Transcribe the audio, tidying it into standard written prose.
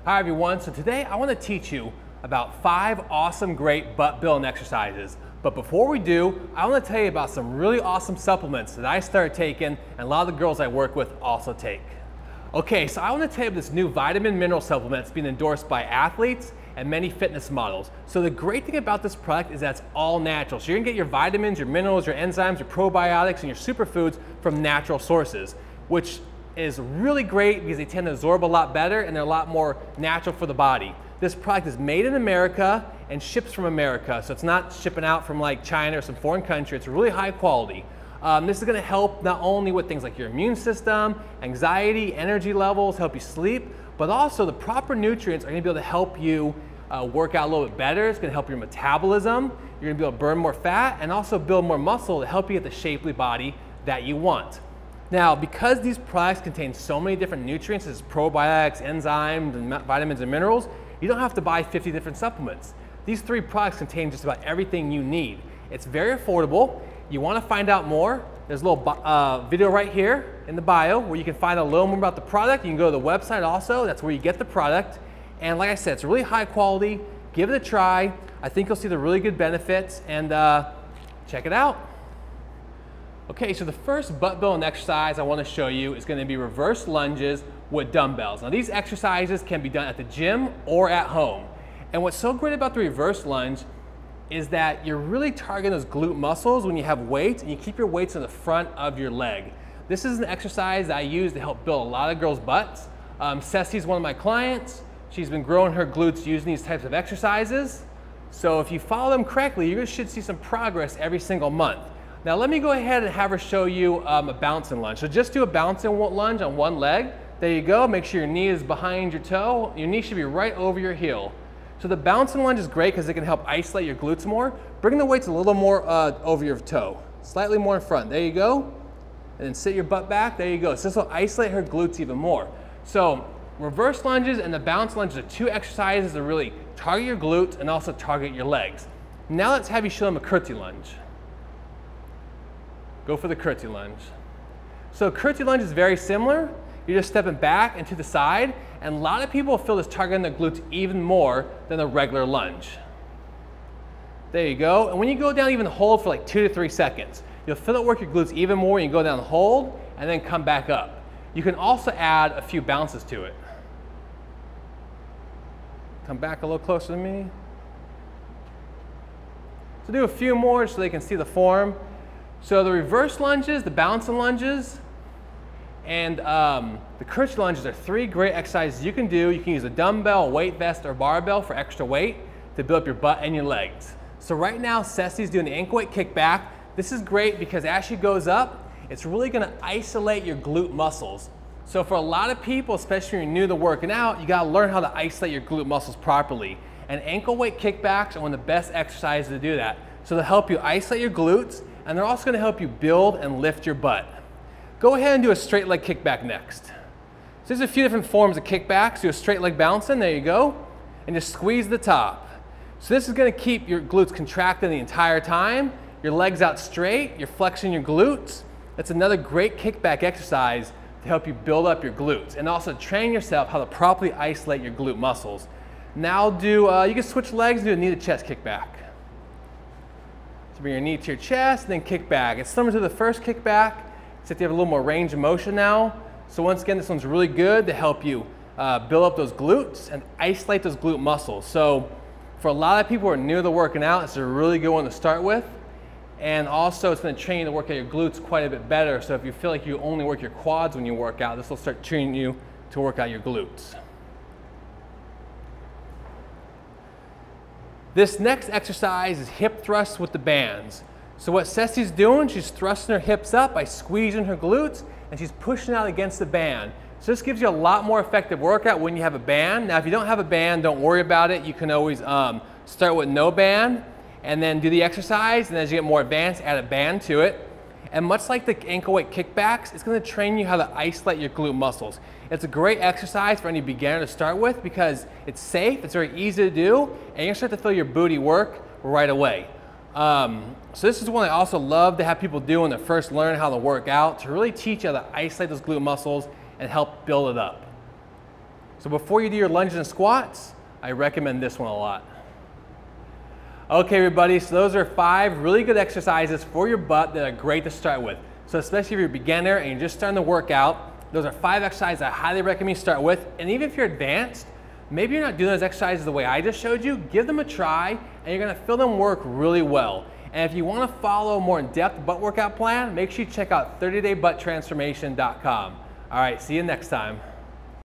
Hi everyone, so today I want to teach you about 5 awesome great butt building exercises. But before we do, I want to tell you about some really awesome supplements that I started taking and a lot of the girls I work with also take. Okay, so I want to tell you about this new vitamin mineral supplement that's being endorsed by athletes and many fitness models. So the great thing about this product is that it's all natural. So you're gonna get your vitamins, your minerals, your enzymes, your probiotics, and your superfoods from natural sources, which is really great because they tend to absorb a lot better and they're a lot more natural for the body. This product is made in America and ships from America, so it's not shipping out from like China or some foreign country. It's really high quality. This is going to help not only with things like your immune system, anxiety, energy levels, help you sleep, but also the proper nutrients are going to be able to help you work out a little bit better. It's going to help your metabolism. You're going to be able to burn more fat and also build more muscle to help you get the shapely body that you want. Now, because these products contain so many different nutrients, such as probiotics, enzymes, and vitamins and minerals, you don't have to buy 50 different supplements. These 3 products contain just about everything you need. It's very affordable. You want to find out more, there's a little video right here in the bio where you can find out a little more about the product. You can go to the website also, that's where you get the product. And like I said, it's really high quality. Give it a try. I think you'll see the really good benefits, and check it out. Okay, so the first butt building exercise I want to show you is going to be reverse lunges with dumbbells. Now these exercises can be done at the gym or at home. And what's so great about the reverse lunge is that you're really targeting those glute muscles when you have weights, and you keep your weights in the front of your leg. This is an exercise that I use to help build a lot of girls' butts. Ceci's one of my clients. She's been growing her glutes using these types of exercises. So if you follow them correctly, you should see some progress every single month. Now let me go ahead and have her show you a bouncing lunge. So just do a bouncing lunge on one leg. There you go. Make sure your knee is behind your toe. Your knee should be right over your heel. So the bouncing lunge is great because it can help isolate your glutes more. Bring the weights a little more over your toe, slightly more in front. There you go. And then sit your butt back. There you go. So this will isolate her glutes even more. So reverse lunges and the bounce lunges are 2 exercises that really target your glutes and also target your legs. Now let's have you show them a curtsy lunge. Go for the curtsy lunge. So curtsy lunge is very similar. You're just stepping back and to the side, and a lot of people feel this targeting their glutes even more than a regular lunge. There you go. And when you go down, even hold for like 2 to 3 seconds. You'll feel it work your glutes even more when you go down, hold, and then come back up. You can also add a few bounces to it. Come back a little closer to me. So do a few more so they can see the form. So the reverse lunges, the bouncing lunges, and the curtsy lunges are 3 great exercises you can do. You can use a dumbbell, a weight vest, or barbell for extra weight to build up your butt and your legs. So right now, Ceci's doing the ankle weight kickback. This is great because as she goes up, it's really gonna isolate your glute muscles. So for a lot of people, especially when you're new to working out, you gotta learn how to isolate your glute muscles properly. And ankle weight kickbacks are one of the best exercises to do that. So they'll help you isolate your glutes, and they're also going to help you build and lift your butt. Go ahead and do a straight leg kickback next. So there's a few different forms of kickbacks. Do a straight leg bouncing, there you go, and just squeeze the top. So this is going to keep your glutes contracted the entire time, your legs out straight, you're flexing your glutes. That's another great kickback exercise to help you build up your glutes and also train yourself how to properly isolate your glute muscles. Now you can switch legs and do a knee to chest kickback. So bring your knee to your chest and then kick back. It's similar to the first kickback, except you have a little more range of motion now. So once again, this one's really good to help you build up those glutes and isolate those glute muscles. So for a lot of people who are new to working out, it's a really good one to start with. And also it's going to train you to work out your glutes quite a bit better. So if you feel like you only work your quads when you work out, this will start training you to work out your glutes. This next exercise is hip thrusts with the bands. So what Ceci's doing, she's thrusting her hips up by squeezing her glutes, and she's pushing out against the band. So this gives you a lot more effective workout when you have a band. Now if you don't have a band, don't worry about it. You can always start with no band and then do the exercise, and as you get more advanced, add a band to it. And much like the ankle weight kickbacks, it's going to train you how to isolate your glute muscles. It's a great exercise for any beginner to start with because it's safe, it's very easy to do, and you're going to start to feel your booty work right away. So this is one I also love to have people do when they're first learning how to work out, to really teach you how to isolate those glute muscles and help build it up. So before you do your lunges and squats, I recommend this one a lot. Okay, everybody, so those are 5 really good exercises for your butt that are great to start with. So especially if you're a beginner and you're just starting to work out, those are 5 exercises I highly recommend you start with. And even if you're advanced, maybe you're not doing those exercises the way I just showed you, give them a try and you're gonna feel them work really well. And if you wanna follow a more in-depth butt workout plan, make sure you check out 30daybuttransformation.com. All right, see you next time.